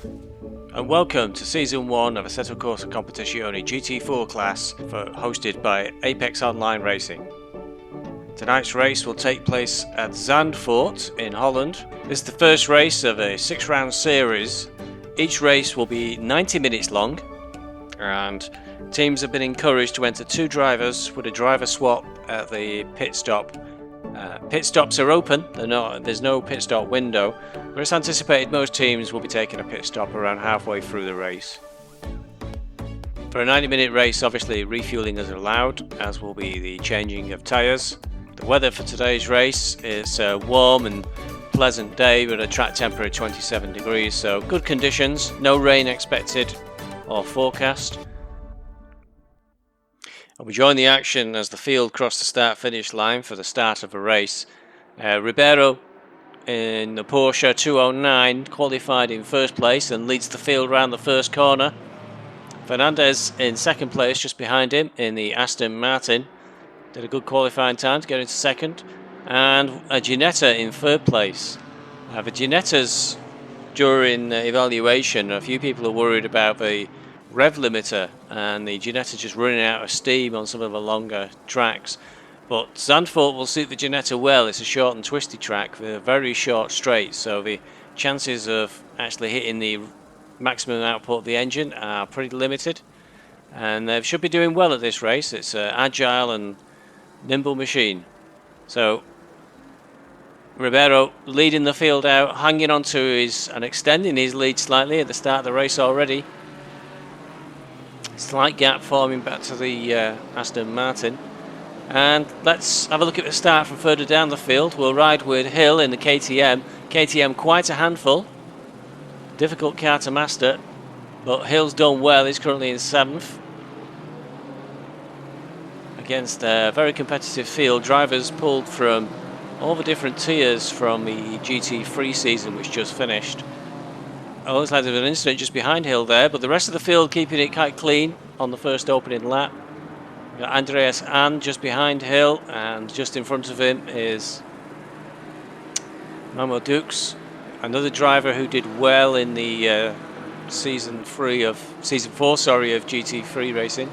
And welcome to Season 1 of Assetto Corsa Competizione GT4 class hosted by Apex Online Racing. Tonight's race will take place at Zandvoort in Holland. This is the first race of a 6-round series. Each race will be 90 minutes long, and teams have been encouraged to enter 2 drivers with a driver swap at the pit stop. Pit stops are open, there's no pit stop window, but it's anticipated most teams will be taking a pit stop around halfway through the race. For a 90-minute race, obviously refueling is allowed, as will be the changing of tyres. The weather for today's race is a warm and pleasant day with a track temperature of 27 degrees, so good conditions, no rain expected or forecast. And we join the action as the field crossed the start-finish line for the start of the race. Ribeiro in the Porsche 209 qualified in first place and leads the field round the first corner. Fernandez in second place, just behind him in the Aston Martin. Did a good qualifying time to get into second. And a Ginetta in third place. The Ginettas, during evaluation, a few people are worried about the rev limiter and the Ginetta just running out of steam on some of the longer tracks. But Zandvoort will suit the Ginetta well. It's a short and twisty track with a very short straight, so the chances of actually hitting the maximum output of the engine are pretty limited. And they should be doing well at this race. It's an agile and nimble machine. So Ribeiro leading the field out, hanging on to his and extending his lead slightly at the start of the race already. Slight gap forming back to the Aston Martin. And let's have a look at the start from further down the field. We'll ride with Hill in the KTM. KTM quite a handful. Difficult car to master, but Hill's done well. He's currently in 7th. Against a very competitive field. Drivers pulled from all the different tiers from the GT3 season which just finished. Oh, looks like there's an incident just behind Hill there, but the rest of the field keeping it quite clean on the first opening lap. We've got Andreas An just behind Hill, and just in front of him is Manuel Dukes, another driver who did well in the season 4 of GT3 racing.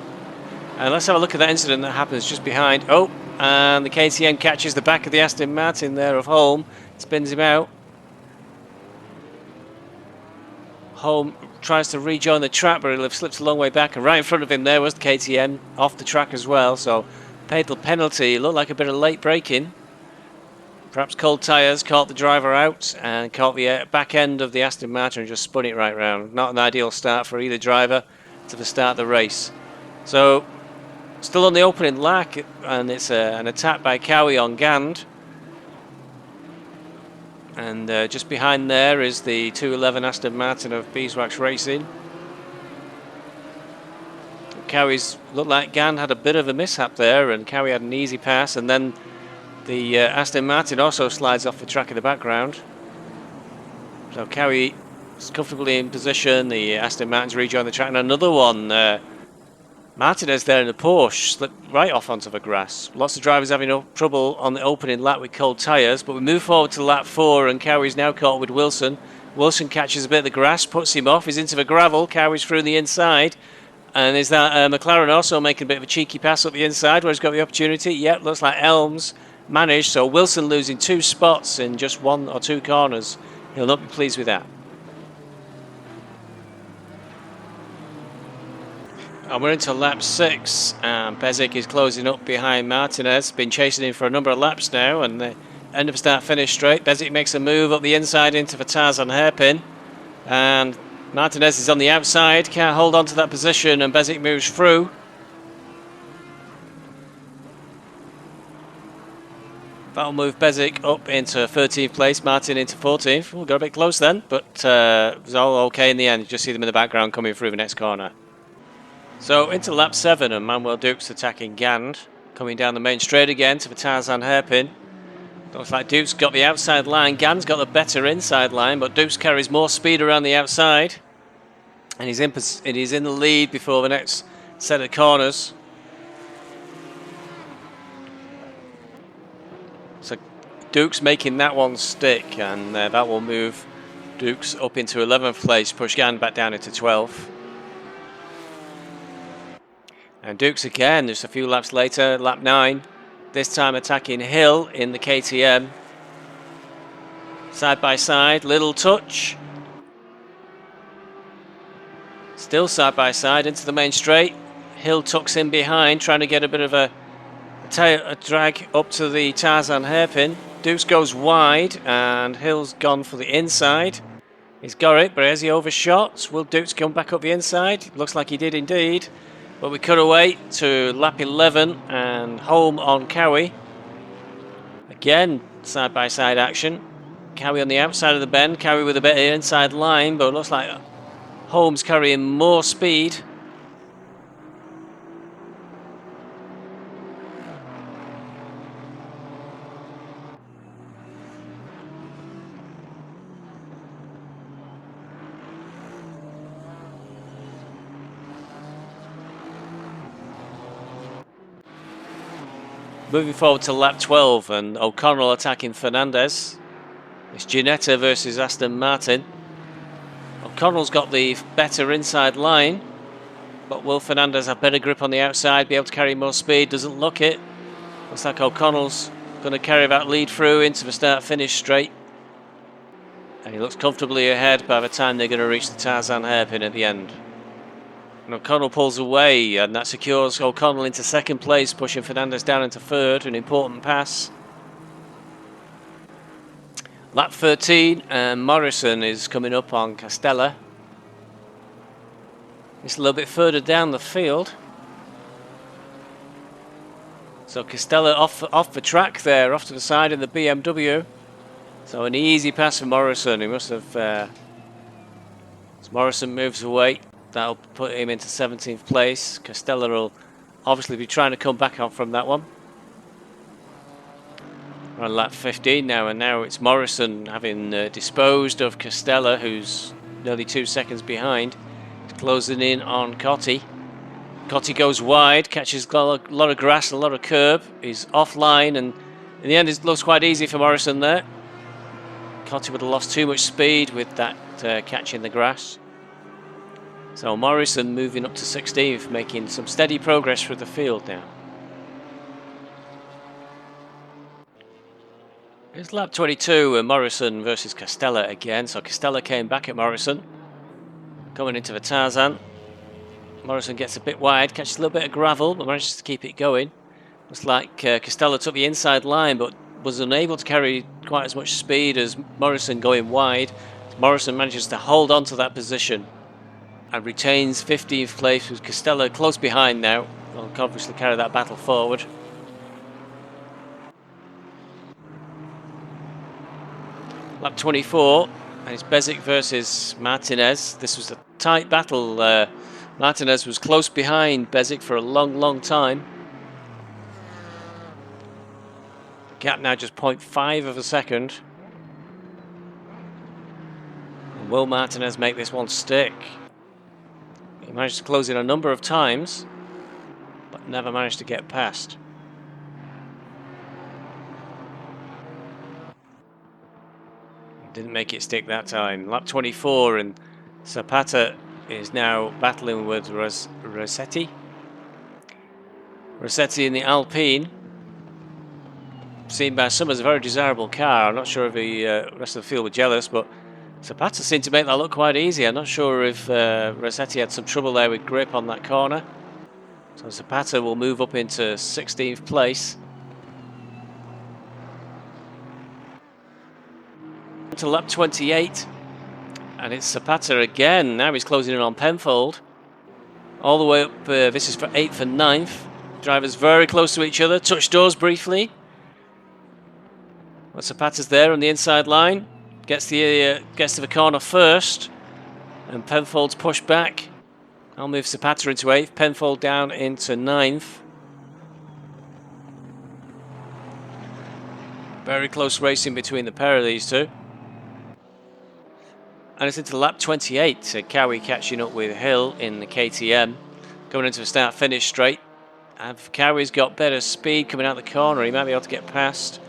And let's have a look at that incident that happens just behind. Oh, and the KTM catches the back of the Aston Martin there of Holm, spins him out. Holm tries to rejoin the track, but he slips a long way back, and right in front of him there was the KTM off the track as well, so paid the penalty. Looked like a bit of late braking. Perhaps cold tyres caught the driver out and caught the back end of the Aston Martin and just spun it right round. Not an ideal start for either driver to the start of the race. So still on the opening lap, and it's an attack by Cowie on Gand. And just behind there is the 211 Aston Martin of Beeswax Racing. Cowie's looked like Gand had a bit of a mishap there, and Cowie had an easy pass, and then the Aston Martin also slides off the track in the background. So Cowie is comfortably in position. The Aston Martin's rejoined the track, and another one. Martinez there in the Porsche slipped right off onto the grass. Lots of drivers having trouble on the opening lap with cold tyres, but we move forward to lap 4, and Cowie's now caught with Wilson. Wilson catches a bit of the grass, puts him off, he's into the gravel. Cowie's through the inside, and is that McLaren also making a bit of a cheeky pass up the inside where he's got the opportunity? Yep, looks like Elms managed, so Wilson losing 2 spots in just 1 or 2 corners. He'll not be pleased with that. And we're into lap 6, and Bezic is closing up behind Martinez. Been chasing him for a number of laps now, and the end of start finish straight. Bezic makes a move up the inside into the Tarzan hairpin, and Martinez is on the outside, can't hold on to that position, and Bezic moves through. That'll move Bezic up into 13th place, Martin into 14th. We'll go a bit close then, but it was all okay in the end. Just see them in the background coming through the next corner. So into lap 7, and Manuel Dukes attacking Gand, coming down the main straight again to the Tarzan hairpin. Looks like Dukes got the outside line, Gand's got the better inside line, but Dukes carries more speed around the outside, and he's in the lead before the next set of corners. So Dukes making that one stick, and that will move Dukes up into 11th place, Pushgan back down into 12th. And Dukes again, just a few laps later, lap 9. This time attacking Hill in the KTM. Side by side, little touch. Still side by side into the main straight. Hill tucks in behind, trying to get a bit of a drag up to the Tarzan hairpin. Dukes goes wide and Hill's gone for the inside. He's got it, but has he overshot? Will Dukes come back up the inside? Looks like he did indeed. But we cut away to lap 11 and home on Cowie. Again, side by side action. Cowie on the outside of the bend, Cowie with a better inside line, but it looks like Holmes carrying more speed. Moving forward to lap 12 and O'Connell attacking Fernandez. It's Ginetta versus Aston Martin. O'Connell's got the better inside line, but will Fernandez have better grip on the outside, be able to carry more speed? Doesn't look it. Looks like O'Connell's going to carry that lead through into the start-finish straight. And he looks comfortably ahead by the time they're going to reach the Tarzan hairpin at the end. And O'Connell pulls away, and that secures O'Connell into second place, pushing Fernandez down into third, an important pass. Lap 13, and Morrison is coming up on Castella. It's a little bit further down the field. So Castella off the track there, off to the side in the BMW. So an easy pass for Morrison. He must have... as Morrison moves away, that'll put him into 17th place. Castella will obviously be trying to come back on from that one. We're on lap 15 now, and now it's Morrison having disposed of Castella, who's nearly 2 seconds behind. He's closing in on Cotti. Cotti goes wide, catches a lot of grass, a lot of curb. He's offline, and in the end it looks quite easy for Morrison there. Cotti would have lost too much speed with that catch in the grass. So Morrison moving up to 16th, making some steady progress through the field now. It's lap 22 and Morrison versus Castella again. So Castella came back at Morrison. Coming into the Tarzan. Morrison gets a bit wide, catches a little bit of gravel, but manages to keep it going. Looks like Castella took the inside line, but was unable to carry quite as much speed as Morrison going wide. Morrison manages to hold on to that position and retains 15th place with Castella close behind now. Will obviously carry that battle forward. Lap 24, and it's Bezic versus Martinez. This was a tight battle. Martinez was close behind Bezic for a long time. The gap now just 0.5 of a second. And will Martinez make this one stick? He managed to close in a number of times, but never managed to get past. Didn't make it stick that time. Lap 24, and Zapata is now battling with Rossetti. Rossetti in the Alpine. Seen by some as a very desirable car. I'm not sure if the rest of the field were jealous, but Zapata seemed to make that look quite easy. I'm not sure if Rossetti had some trouble there with grip on that corner. So Zapata will move up into 16th place. To lap 28, and it's Zapata again. Now he's closing in on Penfold. All the way up, this is for 8th and 9th. Drivers very close to each other, touch doors briefly. Well, Zapata's there on the inside line. Gets to the corner first, and Penfold's pushed back. I'll move Zapata into 8th, Penfold down into 9th. Very close racing between the pair of these two. And it's into lap 28, so Cowie catching up with Hill in the KTM. Going into the start-finish straight. And Cowie's got better speed coming out the corner. He might be able to get past.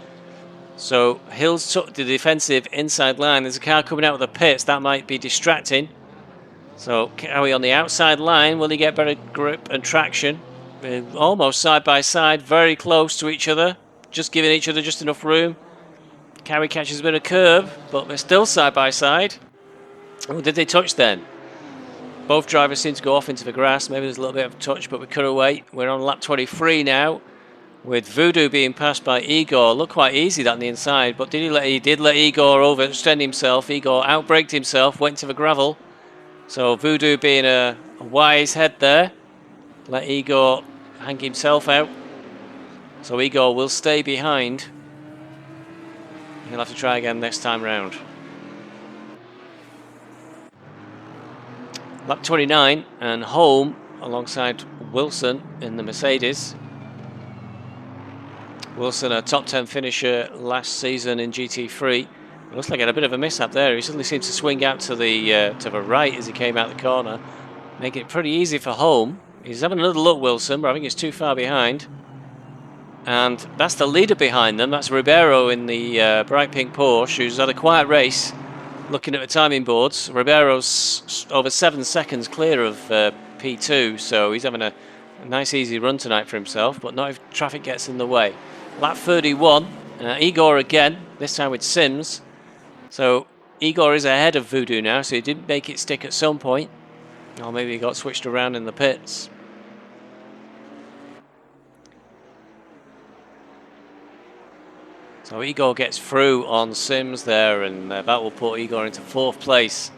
So Hills took the defensive inside line. There's a car coming out of the pits. That might be distracting. So Cowie on the outside line. Will he get better grip and traction? Almost side by side, very close to each other. Just giving each other just enough room. Cowie catches a bit of curb, but they're still side by side. Oh, did they touch then? Both drivers seem to go off into the grass. Maybe there's a little bit of touch, but we cut away. We're on lap 23 now, with Voodoo being passed by Igor. Looked quite easy that on the inside, but he did let Igor overextend himself. Igor outbraked himself, went to the gravel. So Voodoo being a wise head there, let Igor hang himself out. So Igor will stay behind. He'll have to try again next time round. Lap 29 and home alongside Wilson in the Mercedes. Wilson, a top 10 finisher last season in GT3. It looks like he had a bit of a mishap there. He suddenly seemed to swing out to the right as he came out the corner, making it pretty easy for home. He's having another look, Wilson, but I think he's too far behind. And that's the leader behind them. That's Ribeiro in the bright pink Porsche, who's had a quiet race. Looking at the timing boards, Ribeiro's over 7 seconds clear of P2, so he's having a nice easy run tonight for himself, but not if traffic gets in the way. Lap 31, Igor again, this time with Sims. So Igor is ahead of Voodoo now, so he did make it stick at some point. Or maybe he got switched around in the pits. So Igor gets through on Sims there, and that will put Igor into 4th place.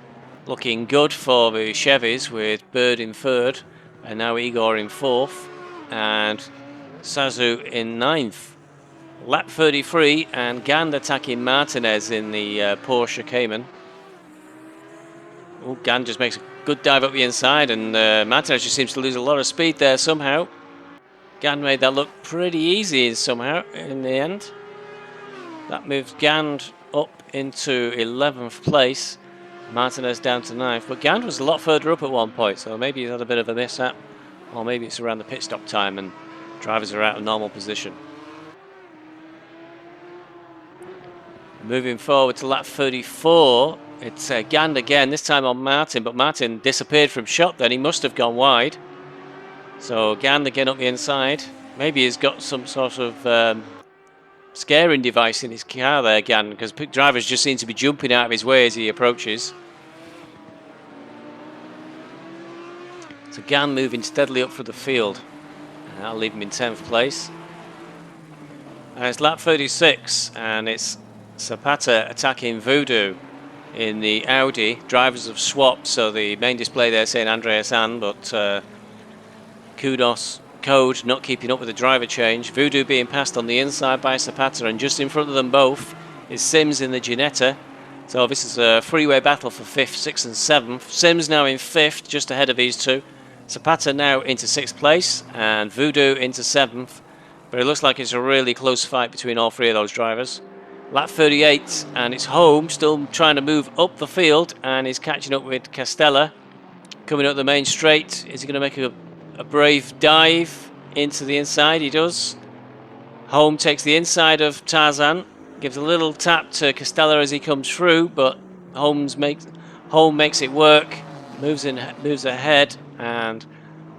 Looking good for the Chevys with Bird in 3rd, and now Igor in 4th, and Sazu in 9th. Lap 33, and Gand attacking Martinez in the Porsche Cayman. Oh, Gand just makes a good dive up the inside, and Martinez just seems to lose a lot of speed there somehow. Gand made that look pretty easy somehow in the end. That moves Gand up into 11th place. Martinez down to 9th. But Gand was a lot further up at one point, so maybe he's had a bit of a mishap. Or maybe it's around the pit stop time and drivers are out of normal position. Moving forward to lap 34. It's Gand again, this time on Martin. But Martin disappeared from shot then. He must have gone wide. So Gand again up the inside. Maybe he's got some sort of scaring device in his car there, Gand, because drivers just seem to be jumping out of his way as he approaches. So Gand moving steadily up through the field. And that'll leave him in 10th place. And it's lap 36, and it's Zapata attacking Voodoo in the Audi. Drivers have swapped, so the main display there saying Andreas An, but kudos code not keeping up with the driver change. Voodoo being passed on the inside by Zapata, and just in front of them both is Sims in the Ginetta. So this is a three-way battle for 5th, 6th and 7th. Sims now in 5th, just ahead of these two. Zapata now into 6th place and Voodoo into 7th. But it looks like it's a really close fight between all three of those drivers. Lap 38, and it's Home still trying to move up the field, and he's catching up with Castella. Coming up the main straight, is he going to make a brave dive into the inside? He does. Home takes the inside of Tarzan, gives a little tap to Castella as he comes through, but Home makes it work, moves ahead, and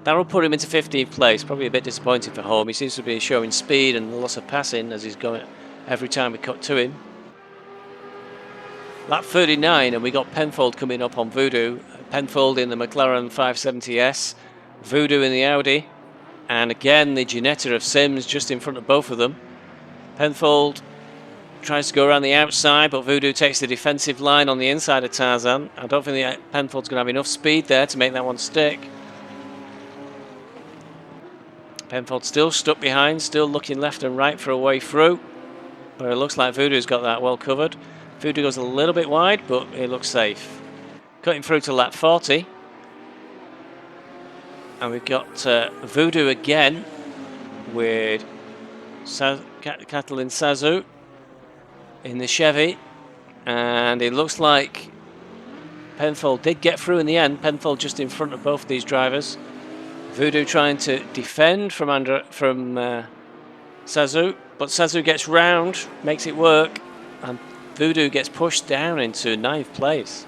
that'll put him into 15th place. Probably a bit disappointing for Home. He seems to be showing speed and lots of passing as he's going every time we cut to him. Lap 39, and we got Penfold coming up on Voodoo. Penfold in the McLaren 570S, Voodoo in the Audi, and again the Ginetta of Sims just in front of both of them. Penfold tries to go around the outside, but Voodoo takes the defensive line on the inside of Tarzan. I don't think Penfold's going to have enough speed there to make that one stick. Penfold still stuck behind, still looking left and right for a way through, but it looks like Voodoo's got that well covered. Voodoo goes a little bit wide, but it looks safe. Cutting through to lap 40. And we've got Voodoo again with Catalin Sazu in the Chevy. And it looks like Penfold did get through in the end. Penfold just in front of both of these drivers. Voodoo trying to defend from Sazu. but Sazu gets round, makes it work, and Voodoo gets pushed down into 9th place.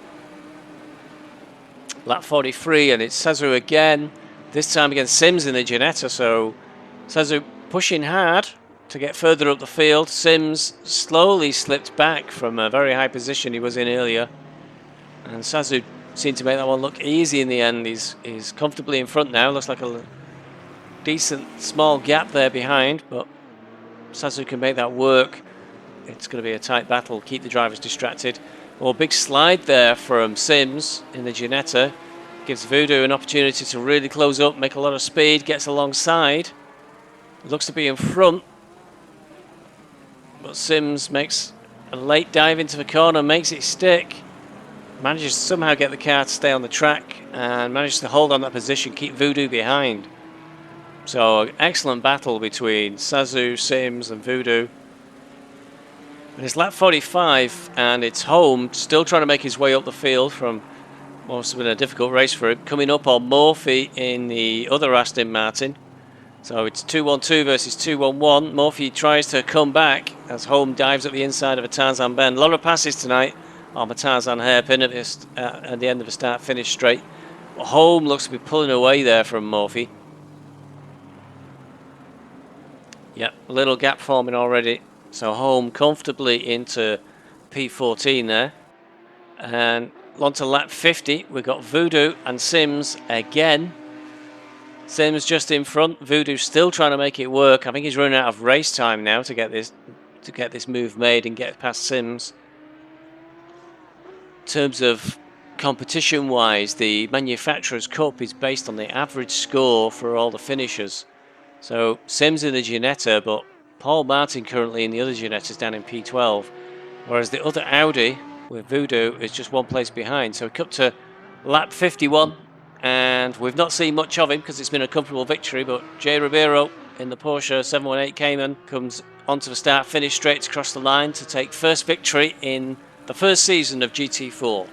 Lap 43, and it's Sazu again, this time against Sims in the Ginetta. So Sazu pushing hard to get further up the field. Sims slowly slipped back from a very high position he was in earlier, and Sazu seemed to make that one look easy in the end. He's comfortably in front now. Looks like a decent small gap there behind, but Sazu can make that work. It's going to be a tight battle, keep the drivers distracted. Well, big slide there from Sims in the Ginetta. Gives Voodoo an opportunity to really close up, make a lot of speed, gets alongside. Looks to be in front. But Sims makes a late dive into the corner, makes it stick. Manages to somehow get the car to stay on the track and manages to hold on that position, keep Voodoo behind. So, excellent battle between Sazu, Sims and Voodoo. And it's lap 45 and it's Home, still trying to make his way up the field from what must have been a difficult race for him. Coming up on Morphy in the other Aston Martin. So it's 2-1-2 versus 2-1-1. Morphy tries to come back as Home dives up the inside of a Tarzan bend. A lot of passes tonight on the Tarzan hairpin at the end of the start-finish straight. But Home looks to be pulling away there from Morphy. Yep, a little gap forming already. So Home comfortably into P14 there. And on to lap 50, we've got Voodoo and Sims again. Sims just in front. Voodoo still trying to make it work. I think he's running out of race time now to get this move made and get past Sims. In terms of competition-wise, the Manufacturers' Cup is based on the average score for all the finishers. So Sims in the Ginetta, but Paul Martin currently in the other Ginettas down in P12, whereas the other Audi with Voodoo is just one place behind. So we come to lap 51, and we've not seen much of him because it's been a comfortable victory, but Jay Ribeiro in the Porsche 718 Cayman comes onto the start finish straight across the line to take first victory in the first season of GT4.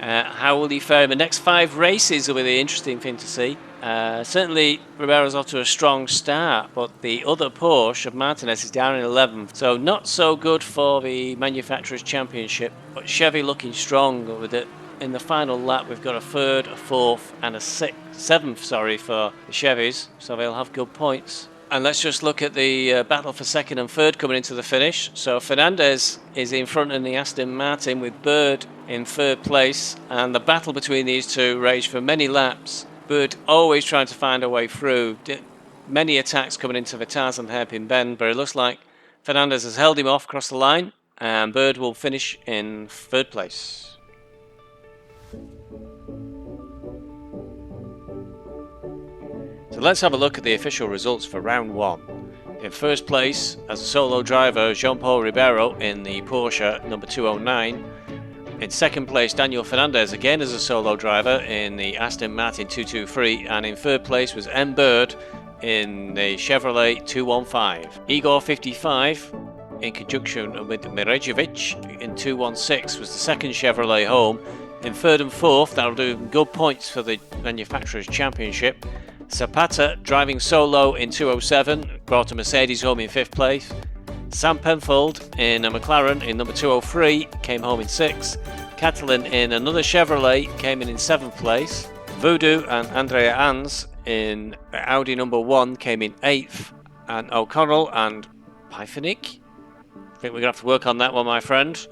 How will he fare in the next 5 races will be the interesting thing to see. Certainly Ribeiro's off to a strong start, but the other Porsche of Martinez is down in 11th, so not so good for the Manufacturers' Championship, but Chevy looking strong with it. In the final lap we've got a 3rd, a 4th and a 7th for the Chevys, so they'll have good points. And let's just look at the battle for 2nd and 3rd coming into the finish. So Fernandez is in front in the Aston Martin with Bird in 3rd place, and the battle between these two raged for many laps. Bird always trying to find a way through. Many attacks coming into the Tarzan hairpin bend, but it looks like Fernandez has held him off across the line, and Bird will finish in 3rd place. So let's have a look at the official results for round 1. In 1st place, as a solo driver, Jean-Paul Ribeiro in the Porsche number 209. In 2nd place, Daniel Fernandez, again as a solo driver, in the Aston Martin 223. And in 3rd place was M. Bird in the Chevrolet 215. Igor 55, in conjunction with Mirejevic in 216, was the 2nd Chevrolet home. In 3rd and 4th, that'll do good points for the Manufacturers' Championship. Zapata, driving solo in 207, brought a Mercedes home in 5th place. Sam Penfold in a McLaren in number 203, came home in 6th. Catalan in another Chevrolet came in 7th place. Voodoo and Andrea Ans in Audi number 1 came in 8th. And O'Connell and Pythonic, I think we're going to have to work on that one, my friend,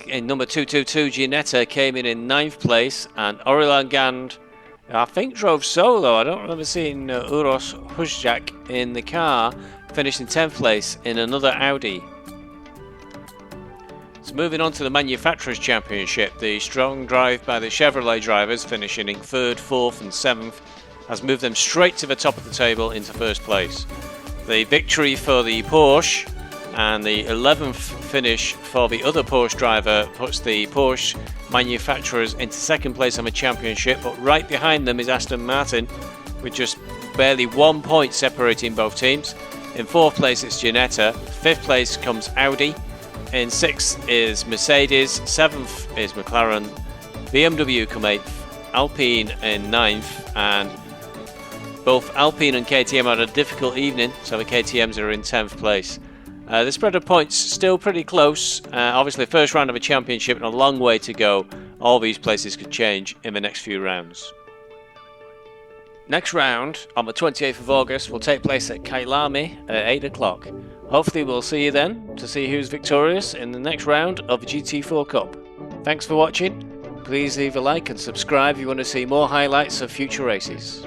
in number 222 Ginetta came in 9th place. And Aurélien Gand, I think, drove solo. I don't remember seeing Uros Huzjak in the car, finished in 10th place in another Audi. So moving on to the Manufacturers' Championship, the strong drive by the Chevrolet drivers, finishing in 3rd, 4th and 7th, has moved them straight to the top of the table into 1st place. The victory for the Porsche and the 11th finish for the other Porsche driver puts the Porsche manufacturers into 2nd place on the championship, but right behind them is Aston Martin with just barely 1 point separating both teams. In 4th place it's Ginetta, 5th place comes Audi, in 6th is Mercedes, 7th is McLaren, BMW come 8th, Alpine in 9th, and Both Alpine and KTM had a difficult evening, so the KTMs are in 10th place. The spread of points still pretty close. Obviously, first round of a championship and a long way to go. All these places could change in the next few rounds. Next round, on the 28th of August, will take place at Kailami at 8 o'clock. Hopefully we'll see you then to see who's victorious in the next round of the GT4 Cup. Thanks for watching. Please leave a like and subscribe if you want to see more highlights of future races.